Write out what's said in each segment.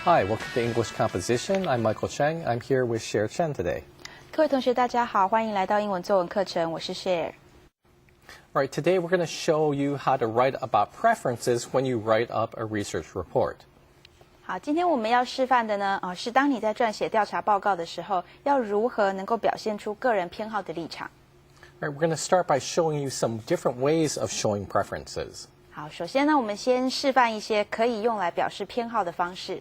Hi, welcome to English Composition. I'm Michael Cheng. I'm here with Cher Chen today. 各位同学，大家好，欢迎来到英文作文课程，我是 Cher。 All right, today we're going to show you how to write about preferences when you write up a research report. 好，今天我们要示范的呢，是当你在撰写调查报告的时候，要如何能够表现出个人偏好的立场。All right, we're going to start by showing you some different ways of showing preferences. 好，首先呢，我们先示范一些可以用来表示偏好的方式。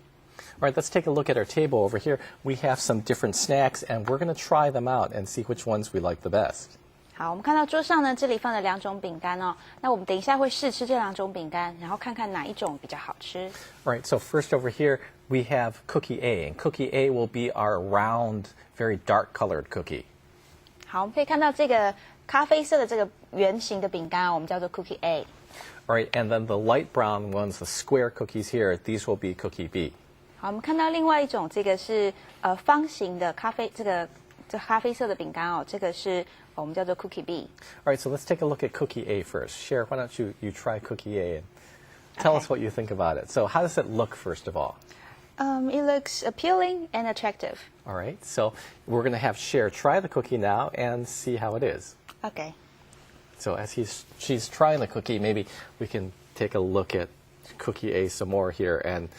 All right, let's take a look at our table over here. We have some different snacks, and we're going to try them out and see which ones we like the best. 好，我们看到桌上呢，这里放了2种饼干哦。那我们等一下会试吃这2种饼干，然后看看哪一种比较好吃。All right, so first over here, we have cookie A, and cookie A will be our round, very dark-colored cookie. 好，我们可以看到这个咖啡色的这个圆形的饼干，我们叫做 Cookie A。All right, and then the light brown ones, the square cookies here, these will be cookie B. 好，我们看到另外一种，这个是方形的咖啡，这咖啡色的饼干哦，这个是我们叫做 Cookie B。 All right, so let's take a look at cookie A first. Cher, why don't you try cookie A and tell us what you think about it. So how does it look, first of all? It looks appealing and attractive. All right, so we're going to have Cher try the cookie now and see how it is. Okay. So as she's trying the cookie, maybe we can take a look at cookie A some more here. And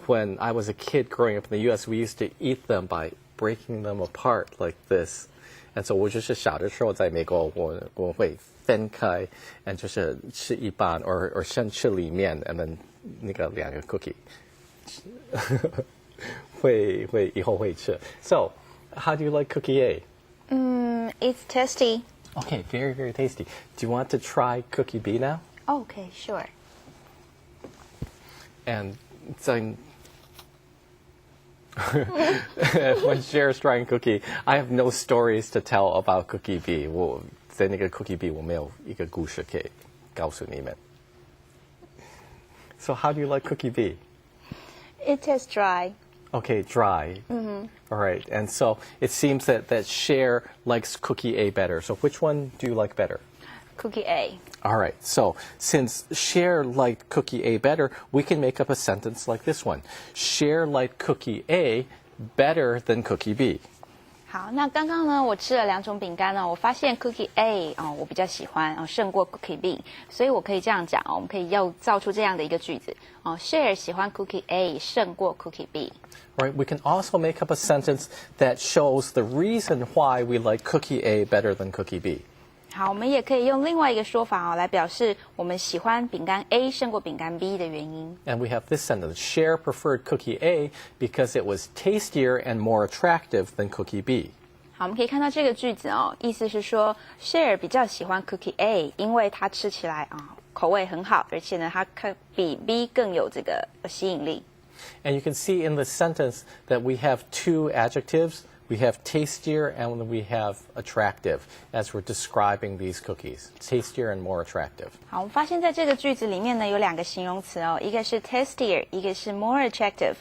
when I was a kid growing up in the U.S., we used to eat them by breaking them apart like this. And so 我就是小的时候在美国，我会分开 and 就是吃一半 or 先吃里面 and then 那个2个 cookie 以后会吃。So, how do you like cookie A? It's tasty. Okay, very, very tasty. Do you want to try cookie B now? Okay, sure. And when Cher's trying cookie, I have no stories to tell about cookie B. 我在那个 cookie B 我没有一个故事可以告诉你们。So how do you like cookie B? It tastes dry. Okay, dry. Mm-hmm. All right, and so it seems that Cher likes cookie A better. So which one do you like better? Cookie A. All right, so since Cher liked cookie A better, we can make up a sentence like this one. Cher liked cookie A better than cookie B. 好，那刚刚呢，我吃了2种饼干呢，我发现 Cookie A 我比较喜欢胜过 Cookie B， 所以我可以这样讲我们可以造出这样的一个句子Cher 喜欢 Cookie A 胜过 Cookie B。 All right, we can also make up a sentence that shows the reason why we like cookie A better than cookie B. 好，我们也可以用另外一个说法来表示我们喜欢饼干 A 胜过饼干 B 的原因。 And we have this sentence. Cher preferred cookie A because it was tastier and more attractive than cookie B. 好，我们可以看到这个句子意思是说 Cher 比较喜欢 Cookie A， 因为它吃起来口味很好，而且呢它比 B 更有这个吸引力。 And you can see in the sentence that we have 2 adjectives. We have tastier and we have attractive as we're describing these cookies. Tastier and more attractive. 好，我们发现在这个句子里面呢有2个形容词一个是 tastier， 一个是 more attractive。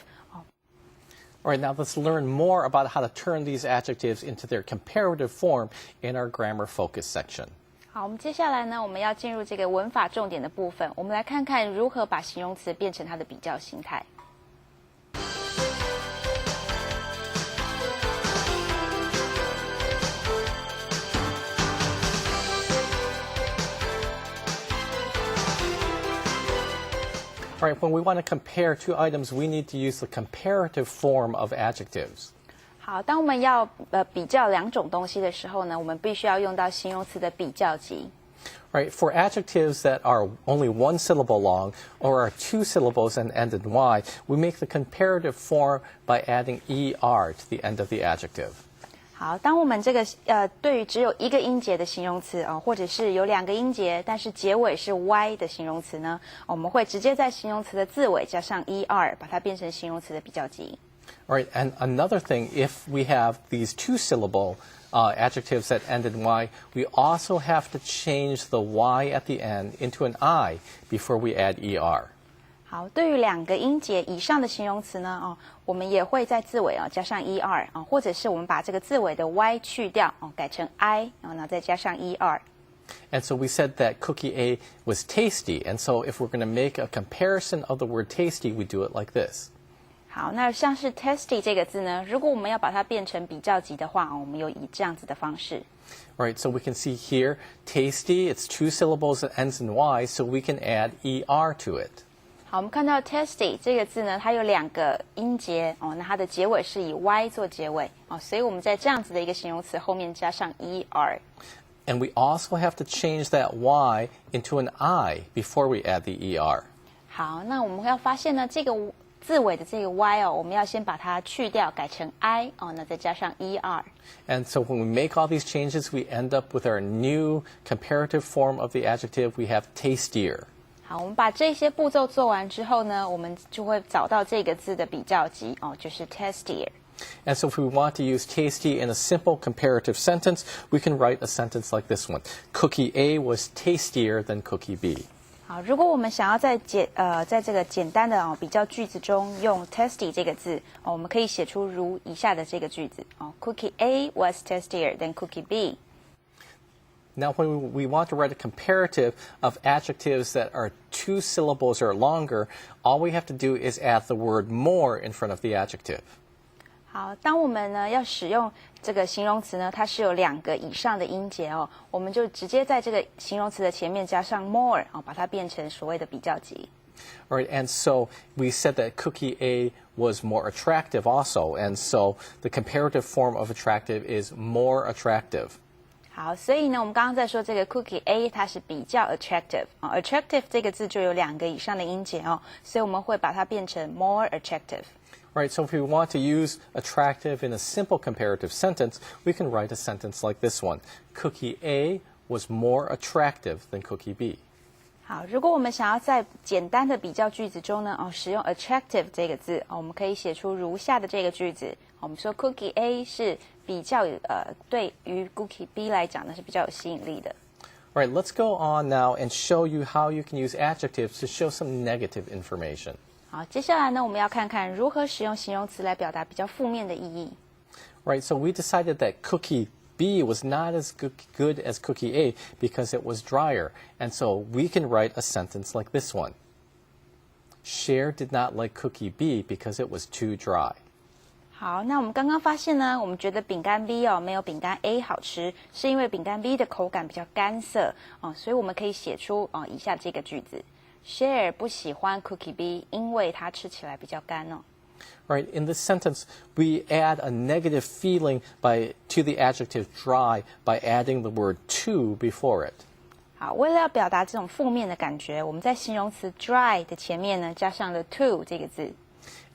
All right, now let's learn more about how to turn these adjectives into their comparative form in our grammar focus section. 好，我们接下来呢我们要进入这个文法重点的部分，我们来看看如何把形容词变成它的比较形态。All right, when we want to compare 2 items, we need to use the comparative form of adjectives. 好，当我们要比较2种东西的时候呢，我们必须要用到形容词的比较级。 Right, for adjectives that are only 1 syllable long or are 2 syllables and end in Y, we make the comparative form by adding ER to the end of the adjective. 好，当我们这个对于只有1个音节的形容词或者是有2个音节，但是结尾是 Y 的形容词呢，我们会直接在形容词的字尾加上 ER， 把它变成形容词的比较级。 All right, and another thing, if we have these 2-syllable adjectives that end in Y, we also have to change the Y at the end into an I before we add ER. 好，对于2个音节以上的形容词呢，我们也会在字尾加上 er 或者是我们把这个字尾的 y 去掉改成 i， 然后再加上 er。And so we said that cookie A was tasty, and so if we're going to make a comparison of the word tasty, we do it like this. 好，那像是 tasty 这个字呢，如果我们要把它变成比较级的话，我们有以这样子的方式。Right, so we can see here, tasty, it's 2 syllables that ends in Y, so we can add ER to it. 好，我们看到 tasty 这个字呢，它有2个音节那它的结尾是以 Y 做结尾所以我们在这样子的一个形容词后面加上 ER. And we also have to change that Y into an I before we add the ER. 好，那我们要发现呢，这个字尾的这个 Y 我们要先把它去掉，改成 I 那再加上 ER. And so when we make all these changes, we end up with our new comparative form of the adjective. We have tastier. 好，我们把这些步骤做完之后呢，我们就会找到这个字的比较级就是 tastier. And so if we want to use tasty in a simple comparative sentence, we can write a sentence like this one. Cookie A was tastier than cookie B. 好，如果我们想要在这个简单的比较句子中用 tasty 这个字我们可以写出如以下的这个句子Cookie A was tastier than cookie B. Now, when we want to write a comparative of adjectives that are 2 syllables or longer, all we have to do is add the word more in front of the adjective. 好，当我们呢要使用这个形容词呢，它是有2个以上的音节我们就直接在这个形容词的前面加上 more 把它变成所谓的比较级。All right, and so we said that cookie A was more attractive also, and so the comparative form of attractive is more attractive. 好，所以呢，我们刚刚在说这个 cookie A 它是比较 attractive attractive 这个字就有2个以上的音节所以我们会把它变成 more attractive. Right, so if we want to use attractive in a simple comparative sentence, we can write a sentence like this one. Cookie A was more attractive than cookie B. 好，如果我们想要在简单的比较句子中呢使用 attractive 这个字我们可以写出如下的这个句子我们说 cookie A 是比较对于 cookie B 来讲呢是比较有吸引力的。All right, let's go on now and show you how you can use adjectives to show some negative information. 好，接下来呢，我们要看看如何使用形容词来表达比较负面的意义。Right, so we decided that cookie B was not as good as cookie A because it was drier, and so we can write a sentence like this one. Cher did not like cookie B because it was too dry. 好，那我们刚刚发现呢，我们觉得饼干 B 没有饼干 A 好吃，是因为饼干 B 的口感比较干涩所以我们可以写出以下这个句子。Cher 不喜欢 Cookie B， 因为它吃起来比较干Right, in this sentence, we add a negative feeling to the adjective dry by adding the word to before it. 好，为了要表达这种负面的感觉，我们在形容词 dry 的前面呢加上了 to 这个字。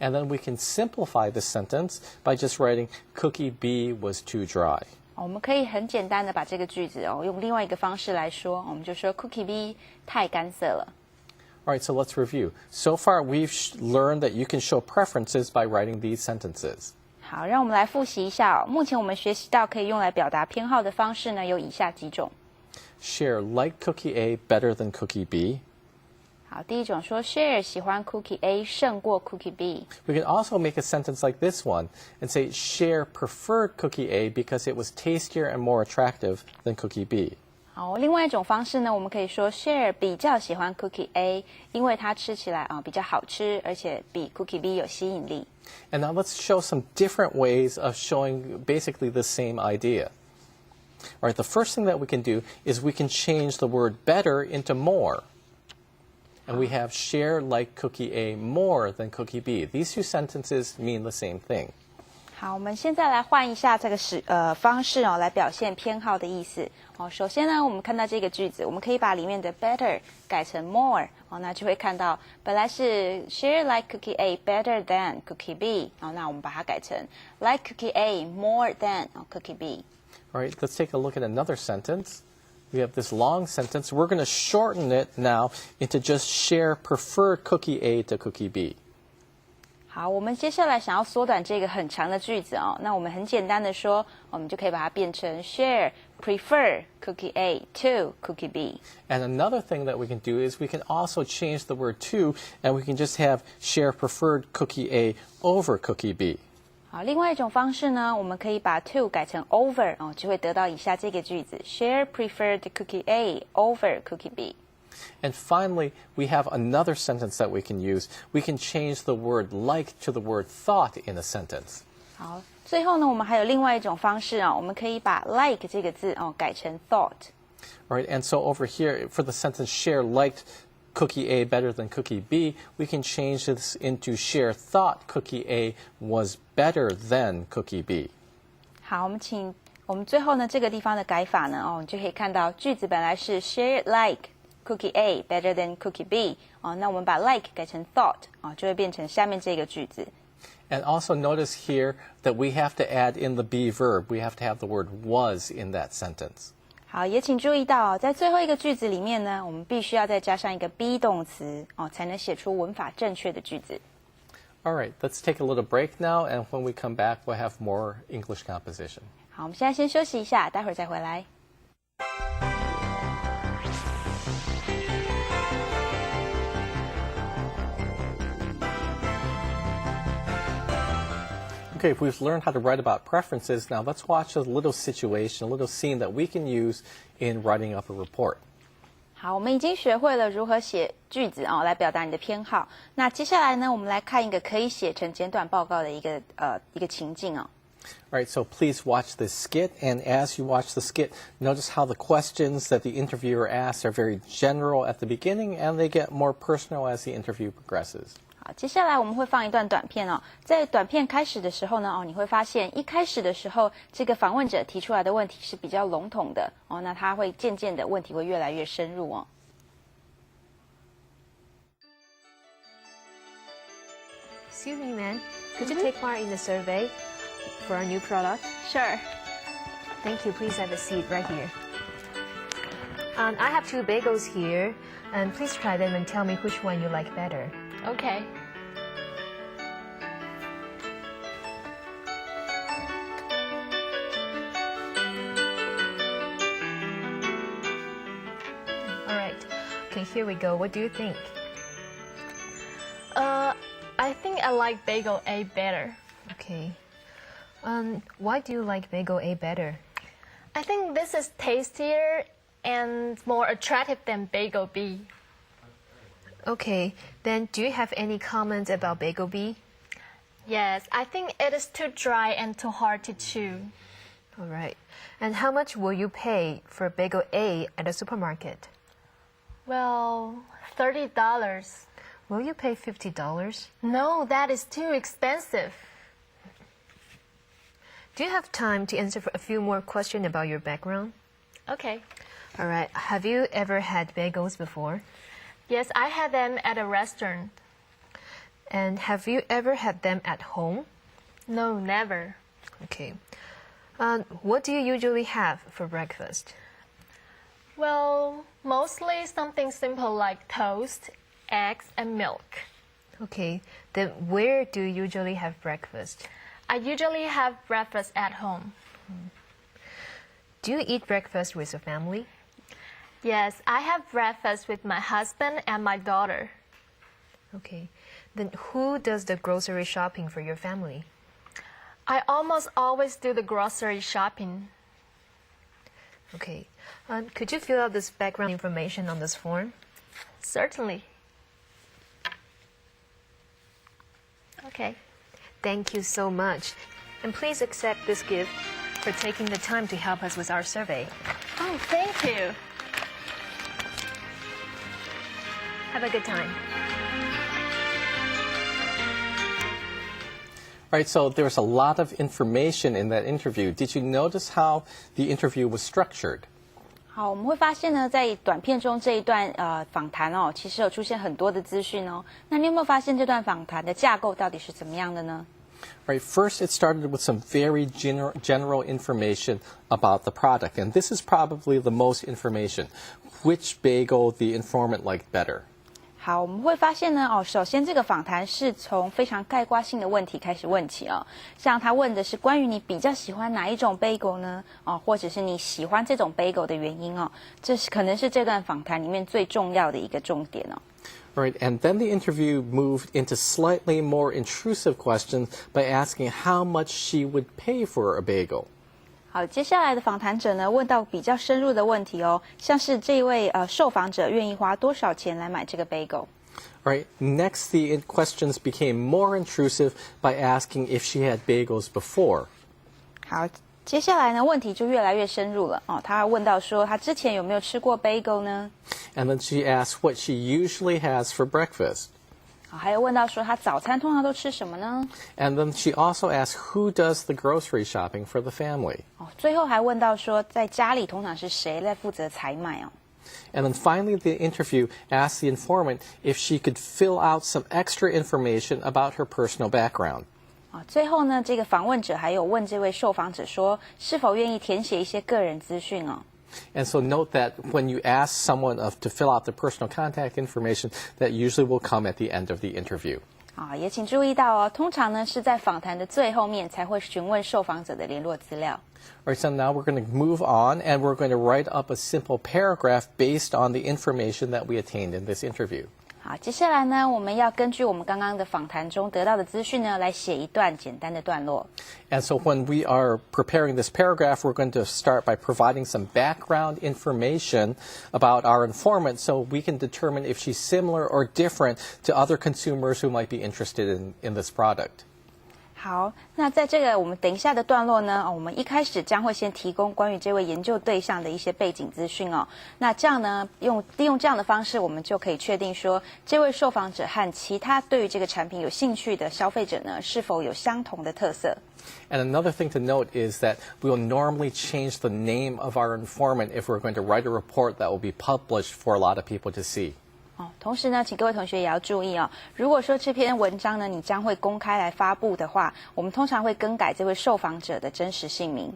And then we can simplify the sentence by just writing Cookie B was too dry. 我们可以很简单的把这个句子用另外一个方式来说，我们就说 Cookie B 太干涩了。All right, so let's review. So far, we've learned that you can show preferences by writing these sentences. 好，让我们来复习一下目前我们学习到可以用来表达偏好的方式呢，有以下几种。Cher liked cookie A better than cookie B. 好，第一种说 Cher 喜欢 Cookie A 胜过 Cookie B。We can also make a sentence like this one and say Cher preferred cookie A because it was tastier and more attractive than cookie B. 好，另外一种方式呢，我们可以说 Cher 比较喜欢 Cookie A， 因为它吃起来比较好吃，而且比 Cookie B 有吸引力。And now let's show some different ways of showing basically the same idea. All right, the first thing that we can do is we can change the word better into more. And we have Cher liked cookie A more than cookie B. These two sentences mean the same thing. 好，我们现在来换一下这个方式来表现偏好的意思首先呢，我们看到这个句子，我们可以把里面的 better 改成 more 那就会看到本来是 Cher like cookie A better than cookie B 那我们把它改成 like cookie A more than cookie B. All right, let's take a look at another sentence. We have this long sentence. We're going to shorten it now into just Cher preferred cookie A to cookie B. 好，我们接下来想要缩短这个很长的句子那我们很简单的说，我们就可以把它变成 Cher prefer cookie A to cookie B. And another thing that we can do is we can also change the word to, and we can just have Cher preferred cookie A over cookie B. 好，另外一种方式呢，我们可以把 to 改成 over 就会得到以下这个句子 Cher preferred cookie A over cookie B. And finally, we have another sentence that we can use. We can change the word like to the word thought in a sentence. 好，最后呢，我们还有另外一种方式啊，我们可以把 like 这个字哦改成 thought。All right, and so over here, for the sentence Cher liked cookie A better than cookie B, we can change this into Cher thought cookie A was better than cookie B. 好，我们最后呢这个地方的改法呢，哦，你就可以看到句子本来是 Cher like cookie A better than cookie B，哦，那我们把 like 改成 thought，哦，就会变成下面这个句子。And also notice here that we have to add in the be verb. We have to have the word was in that sentence. 好，也请注意到哦，在最后一个句子里面呢，我们必须要再加上一个 be 动词哦，才能写出文法正确的句子。All right, let's take a little break now, and when we come back, we'll have more English composition. 好，我们现在先休息一下，待会儿再回来。Okay, if we've learned how to write about preferences, now let's watch a little situation, a little scene that we can use in writing up a report. 好，我们已经学会了如何写句子哦，来表达你的偏好。那接下来呢，我们来看一个可以写成简短报告的一个情境哦。All right, so please watch this skit, and as you watch the skit, notice how the questions that the interviewer asks are very general at the beginning, and they get more personal as the interview progresses. 好，接下来我们会放一段短片哦。在短片开始的时候呢，哦，你会发现一开始的时候，这个访问者提出来的问题是比较笼统的哦，那他会渐渐的问题会越来越深入哦。Excuse me, ma'am. Could you take part in the survey for our new product? Sure. Thank you. Please have a seat right here. I have 2 bagels here, and please try them and tell me which one you like better. Okay. All right. Okay, here we go. What do you think? I think I like bagel A better. Okay. Why do you like bagel A better? I think this is tastier and more attractive than bagel B. Okay, then do you have any comments about bagel B? Yes, I think it is too dry and too hard to chew. All right. And how much will you pay for bagel A at a supermarket? Well, $30. Will you pay $50? No, that is too expensive. Do you have time to answer a few more questions about your background? Okay. All right. Have you ever had bagels before? Yes, I had them at a restaurant. And have you ever had them at home? No, never. Okay. What do you usually have for breakfast? Well, mostly something simple like toast, eggs, and milk. Okay. Then where do you usually have breakfast? I usually have breakfast at home. Do you eat breakfast with your family? Yes, I have breakfast with my husband and my daughter. Okay. Then who does the grocery shopping for your family? I almost always do the grocery shopping. Okay. Could you fill out this background information on this form? Certainly. Okay. Thank you so much. And please accept this gift for taking the time to help us with our survey. Oh, thank you. Have a good time. All right, so there's a lot of information in that interview. Did you notice how the interview was structured? 好，我们会发现呢，在短片中这一段访谈哦，其实有出现很多的资讯哦。那你有没有发现这段访谈的架构到底是怎么样的呢？ Right, first it started with some very general information about the product, and this is probably the most information. Which bagel the informant liked better? 好，我们会发现呢，哦，首先这个访谈是从非常概括性的问题开始问起哦，像他问的是关于你比较喜欢哪一种 bagel 呢？哦，或者是你喜欢这种 bagel 的原因哦，这是可能是这段访谈里面最重要的一个重点哦。Right, and then the interview moved into slightly more intrusive questions by asking how much she would pay for a bagel. 好，接下来的访谈者呢，问到比较深入的问题哦，像是这位受访者愿意花多少钱来买这个 bagel。Right. Next, the questions became more intrusive by asking if she had bagels before. 好，接下来呢，问题就越来越深入了哦。他问到说，他之前有没有吃过 bagel 呢？ And then she asked what she usually has for breakfast. 好，还有问到说，他早餐通常都吃什么呢？ And then she also asked who does the grocery shopping for the family. 哦，最后还问到说，在家里通常是谁在负责采买哦？ And then finally, the interview asked the informant if she could fill out some extra information about her personal background. 啊，最后呢，这个访问者还有问这位受访者说，是否愿意填写一些个人资讯哦？ And so note that when you ask someone to fill out the personal contact information, that usually will come at the end of the interview. 啊，也请注意到哦，通常呢是在访谈的最后面才会询问受访者的联络资料。All right, so now we're going to move on and we're going to write up a simple paragraph based on the information that we attained in this interview. 好，接下来呢，我们要根据我们刚刚的访谈中得到的资讯呢，来写一段简单的段落。And so when we are preparing this paragraph, we're going to start by providing some background information about our informant so we can determine if she's similar or different to other consumers who might be interested in this product. 好，那在这个我们等一下的段落呢，我们一开始将会先提供关于这位研究对象的一些背景资讯哦。那这样呢，利用这样的方式，我们就可以确定说，这位受访者和其他对于这个产品有兴趣的消费者呢，是否有相同的特色。And another thing to note is that we will normally change the name of our informant if we're going to write a report that will be published for a lot of people to see. 哦，同时呢，请各位同学也要注意哦。如果说这篇文章呢，你将会公开来发布的话，我们通常会更改这位受访者的真实姓名。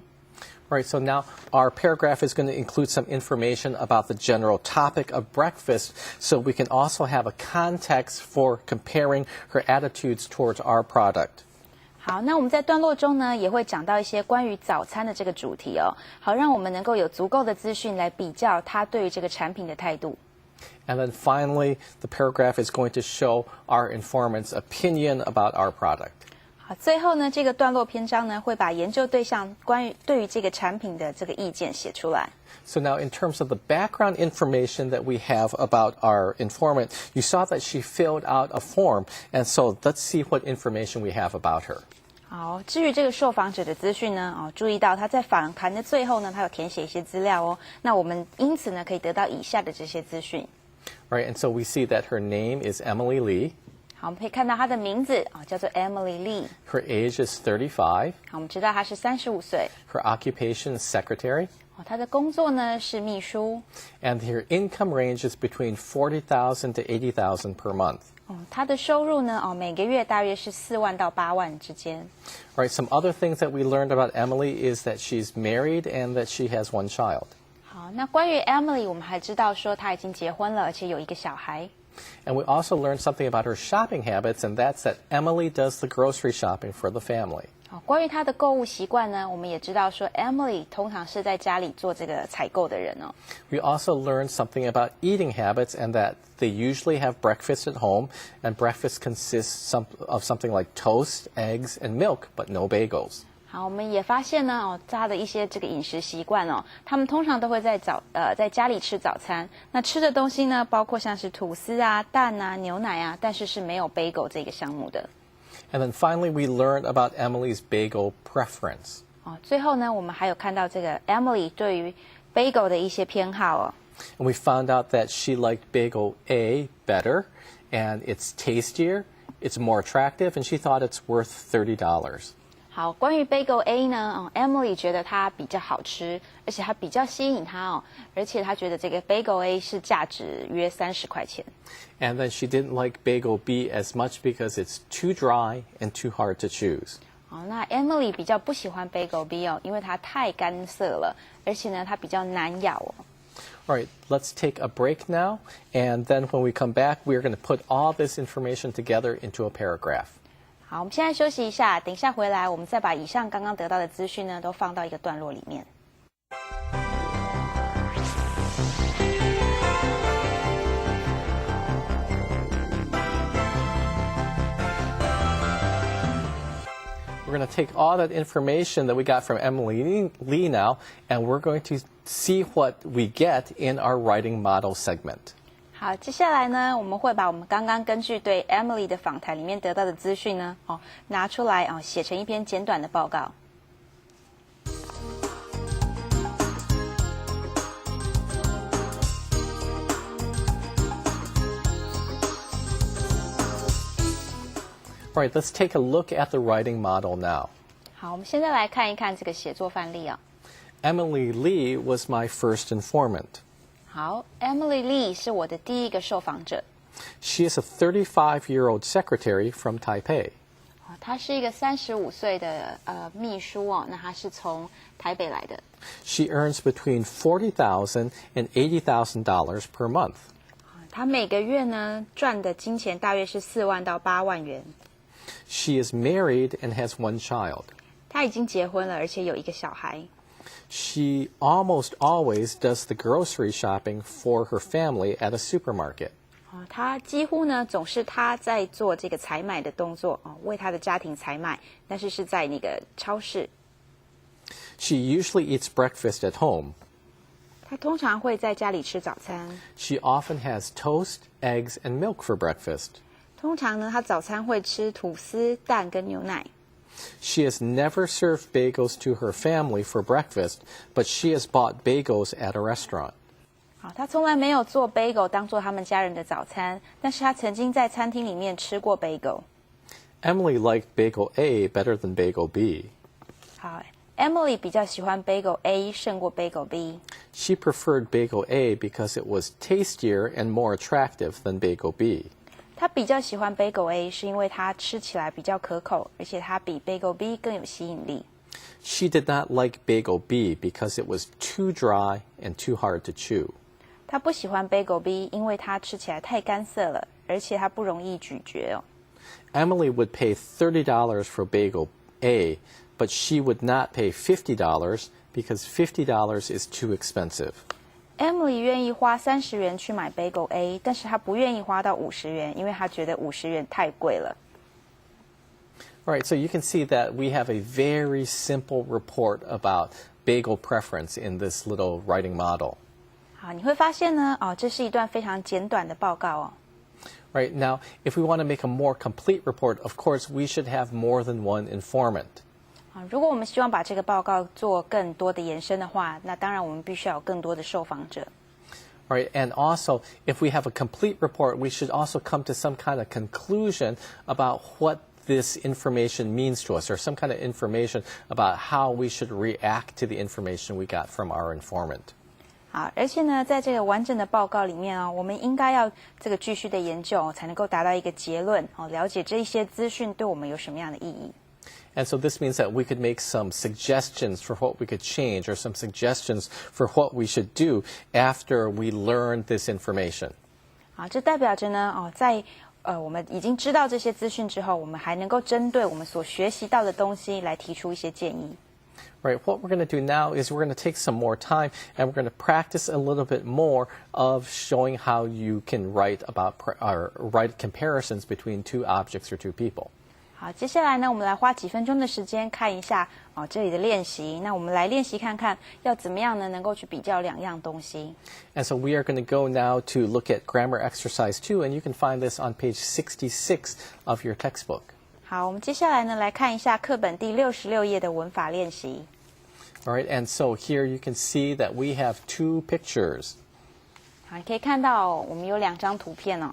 Right, so now our paragraph is going to include some information about the general topic of breakfast, so we can also have a context for comparing her attitudes towards our product. 好，那我们在段落中呢，也会讲到一些关于早餐的这个主题哦，好让我们能够有足够的资讯来比较他对于这个产品的态度。And then finally, the paragraph is going to show our informant's opinion about our product. 好，最后呢，这个段落篇章呢，会把研究对象对于这个产品的这个意见写出来。So now in terms of the background information that we have about our informant, you saw that she filled out a form. And so let's see what information we have about her. 好，至于这个受访者的资讯呢，哦，注意到他在访谈的最后呢，他有填写一些资料哦。那我们因此呢，可以得到以下的这些资讯。Right, and so we see that her name is Emily Lee. 好，我们可以看到她的名字啊，叫做 Emily Lee。Her age is 35. 好，我们知道她是35岁。Her occupation is secretary. 哦，她的工作呢是秘书。And her income range is between $40,000 to $80,000 per month. 哦，她的收入呢，哦，每个月大约是4万到8万之间。Right, some other things that we learned about Emily is that she's married and that she has one child. 好，那关于 Emily， 我们还知道说她已经结婚了，而且有一个小孩。And we also learned something about her shopping habits, and that's that Emily does the grocery shopping for the family. 好，关于她的购物习惯呢，我们也知道说 Emily 通常是在家里做这个采购的人哦。We also learned something about eating habits, and that they usually have breakfast at home, and breakfast consists of something like toast, eggs, and milk, but no bagels. 好，我们也发现呢，哦，他的一些这个饮食习惯哦，他们通常都会在家里吃早餐。那吃的东西呢，包括像是吐司啊、蛋啊、牛奶啊，但是没有 bagel 这个项目的。And then finally, we learned about Emily's bagel preference. 哦，最后呢，我们还有看到这个 Emily 对于 bagel 的一些偏好哦。And we found out that she liked bagel A better, and it's tastier, it's more attractive, and she thought it's worth $30. 好，关于 Bagel A 呢，Emily 觉得它比较好吃，而且它比较吸引她哦，而且她觉得这个 Bagel A 是价值约30块钱。And then she didn't like Bagel B as much because it's too dry and too hard to choose. 哦，那 Emily 比较不喜欢 Bagel B 哦，因为它太干涩了，而且呢它比较难咬哦。All right, let's take a break now, and then when we come back, we're going to put all this information together into a paragraph. 好，我们现在休息一下，等一下回来，我们再把以上刚刚得到的资讯呢，都放到一个段落里面。We're going to take all that information that we got from Emily Lee now, and we're going to see what we get in our writing model segment. 好，接下来呢，我们会把我们刚刚根据对 Emily 的访谈里面得到的资讯呢，拿出来写成一篇简短的报告。All right, let's take a look at the writing model now. 好，我们现在来看一看这个写作范例啊。Emily Lee was my first informant. 好 ，Emily Lee 是我的第一个受访者。She is a 35-year-old secretary from Taipei. 她是一个35岁的秘书哦，那她是从台北来的。She earns between $40,000 and $80,000 per month. 她每个月呢赚的金钱大约是4万到8万元。She is married and has one child. 她已经结婚了，而且有一个小孩。She almost always does the grocery shopping for her family at a supermarket. 她几乎呢总是她在做这个采买的动作为她的家庭采买，但是是在那个超市。She usually eats breakfast at home. 她通常会在家里吃早餐。She often has toast, eggs, and milk for breakfast. 通常呢，她早餐会吃吐司、蛋跟牛奶。She has never served bagels to her family for breakfast, but she has bought bagels at a restaurant. 好，她从来没有做 bagel 当做他们家人的早餐，但是她曾经在餐厅里面吃过 bagel。Emily liked bagel A better than bagel B. 好 ，Emily 比较喜欢 bagel A 胜过 bagel B。She preferred bagel A because it was tastier and more attractive than bagel B. 她比较喜欢 bagel A 是因为它吃起来比较可口，而且它比 bagel B 更有吸引力。She did not like bagel B because it was too dry and too hard to chew. 她不喜欢 bagel B， 因为它吃起来太干涩了，而且它不容易咀嚼哦。Emily would pay $30 for bagel A, but she would not pay $50 because $50 is too expensive. Emily 愿意花30元去买 bagel A， 但是她不愿意花到50元，因为她觉得50元太贵了。All right, so you can see that we have a very simple report about bagel preference in this little writing model. 好，你会发现呢，这是一段非常简短的报告哦。Right, now, if we want to make a more complete report, of course, we should have more than one informant. 如果我们希望把这个报告做更多的延伸的话，那当然我们必须要有更多的受访者。Right, and also, if we have a complete report, we should also come to some kind of conclusion about what this information means to us, or some kind of information about how we should react to the information we got from our informant. 好，而且呢，在这个完整的报告里面我们应该要这个继续的研究才能够达到一个结论了解这些资讯对我们有什么样的意义。And so this means that we could make some suggestions for what we could change, or some suggestions for what we should do after we learn this information. 好，这代表着呢，在我们已经知道这些资讯之后，我们还能够针对我们所学习到的东西来提出一些建议。Right, what we're going to do now is we're going to take some more time and we're going to practice a little bit more of showing how you can write about or write comparisons between two objects or two people. 好，接下来呢，我们来花几分钟的时间看一下这里的练习。那我们来练习看看，要怎么样呢，能够去比较两样东西。And so we are going to go now to look at grammar exercise 2, and you can find this on page 66 of your textbook. 好，我们接下来呢，来看一下课本第66页的文法练习。All right, and so here you can see that we have two pictures. 好，你可以看到我们有2张图片哦。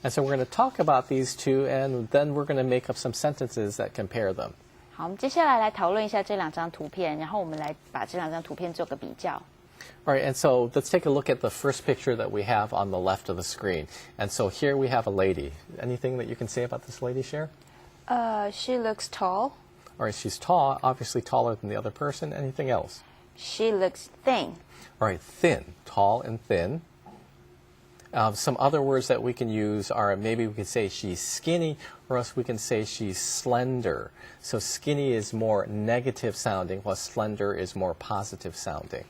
And so we're going to talk about these two, and then we're going to make up some sentences that compare them. 好，我们接下来来讨论一下这2张图片，然后我们来把这2张图片做个比较。All right, and so let's take a look at the first picture that we have on the left of the screen. And so here we have a lady. Anything that you can say about this lady, Cher? She looks tall. All right, she's tall, obviously taller than the other person. Anything else? She looks thin. All right, thin, tall and thin. Some other words that we can use are maybe we could say she's skinny, or else we can say she's slender. So skinny is more negative sounding, while slender is more positive sounding.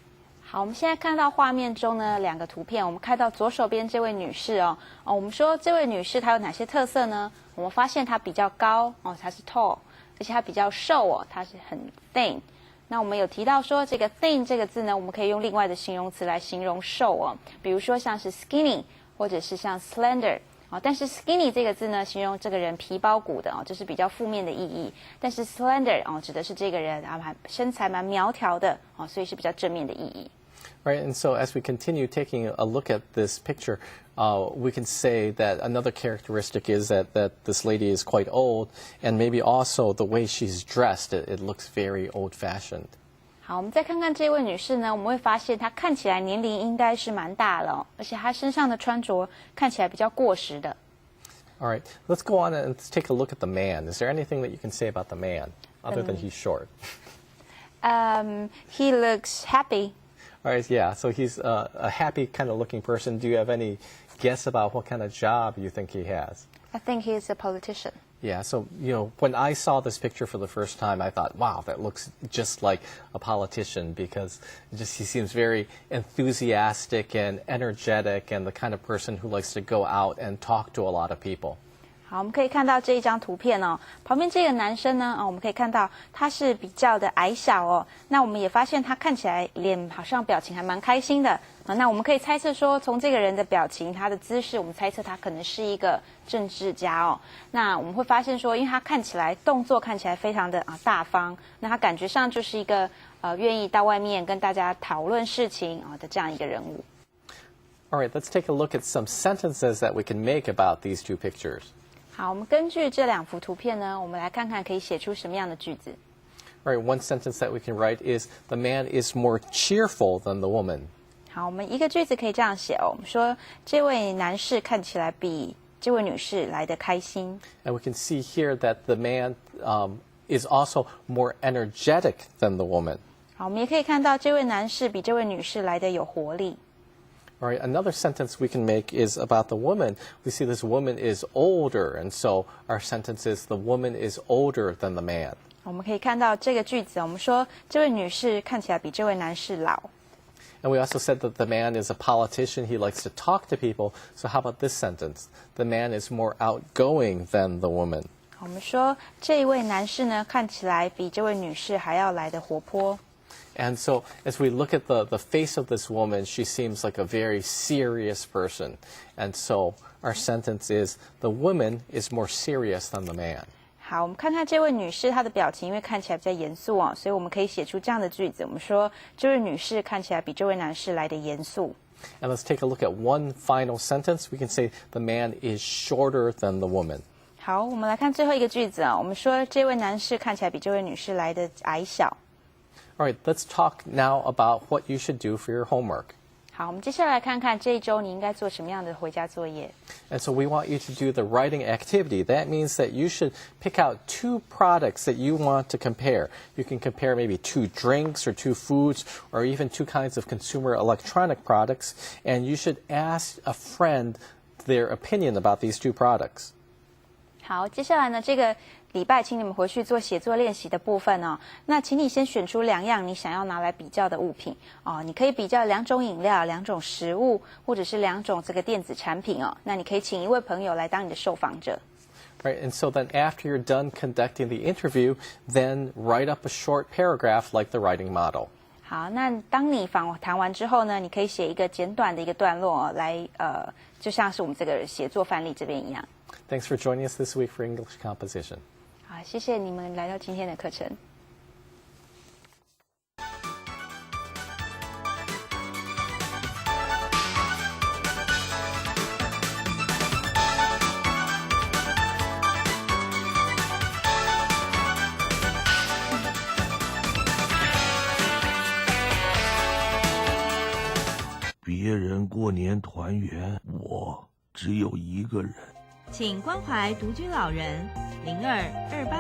好，我们现在看到画面中呢2个图片，我们看到左手边这位女士我们说这位女士她有哪些特色呢？我们发现她比较高她是 tall，而且它比较瘦哦，它是很 thin。那我们有提到说这个 thin 这个字呢，我们可以用另外的形容词来形容瘦哦，比如说像是 skinny 或者是像 slender。但是 skinny 这个字呢，形容这个人皮包骨的哦，这是比较负面的意义。但是 slender 指的是这个人身材蛮苗条的哦，所以是比较正面的意义。Right, and so as we continue taking a look at this picture, we can say that another characteristic is that this lady is quite old, and maybe also the way she's dressed, it looks very old-fashioned. 好，我们再看看这位女士呢，我们会发现她看起来年龄应该是蛮大了哦，而且她身上的穿着看起来比较过时的。All right, let's go on and let's take a look at the man. Is there anything that you can say about the man other than he's short? He looks happy. All right, yeah, so he's a happy kind of looking person. Do you have any guess about what kind of job you think he has? I think he's a politician. Yeah, so, when I saw this picture for the first time, I thought, wow, that looks just like a politician because he seems very enthusiastic and energetic and the kind of person who likes to go out and talk to a lot of people. 好，我们可以看到这一张图片哦，旁边这个男生呢，我们可以看到他是比较的矮小哦。那我们也发现他看起来脸好像表情还蛮开心的。那我们可以猜测说，从这个人的表情、他的姿势，我们猜测他可能是一个政治家哦。那我们会发现说，因为他看起来动作看起来非常的大方，那他感觉上就是一个愿意到外面跟大家讨论事情的这样一个人物。All right, let's take a look at some sentences that we can make about these two pictures. 好，我们根据这两幅图片呢，我们来看看可以写出什么样的句子。All right, one sentence that we can write is, the man is more cheerful than the woman. 好，我们一个句子可以这样写哦，我们说这位男士看起来比这位女士来得开心。And we can see here that the man is also more energetic than the woman. 好，我们也可以看到这位男士比这位女士来得有活力。All right, another sentence we can make is about the woman. We see this woman is older, and so our sentence is, the woman is older than the man. 我们可以看到这个句子，我们说这位女士看起来比这位男士老。And we also said that the man is a politician. He likes to talk to people. So how about this sentence? The man is more outgoing than the woman. 我们说这一位男士呢，看起来比这位女士还要来得活泼。And so as we look at the face of this woman, she seems like a very serious person. And so our sentence is, the woman is more serious than the man. 好，我们看看这位女士她的表情，因为看起来比较严肃哦，所以我们可以写出这样的句子。我们说这位女士看起来比这位男士来得严肃。And let's take a look at one final sentence. We can say, the man is shorter than the woman. 好，我们来看最后一个句子啊，我们说这位男士看起来比这位女士来得矮小。All right, let's talk now about what you should do for your homework. 好，我们接下来看看这一周你应该做什么样的回家作业。And so we want you to do the writing activity. That means that you should pick out two products that you want to compare. You can compare maybe two drinks or two foods or even two kinds of consumer electronic products. And you should ask a friend their opinion about these two products. 好，接下来呢，这个礼拜请你们回去做写作练习的部分哦。那请你先选出2样你想要拿来比较的物品哦。你可以比较2种饮料、2种食物，或者是2种这个电子产品哦。那你可以请一位朋友来当你的受访者。Right, and so then after you're done conducting the interview, then write up a short paragraph like the writing model. 好，那当你访谈完之后呢，你可以写一个简短的一个段落哦，来就像是我们这个写作范例这边一样。Thanks for joining us this week for English composition. 好，谢谢你们来到今天的课程。别人过年团圆，我只有一个人。请关怀独居老人，0228。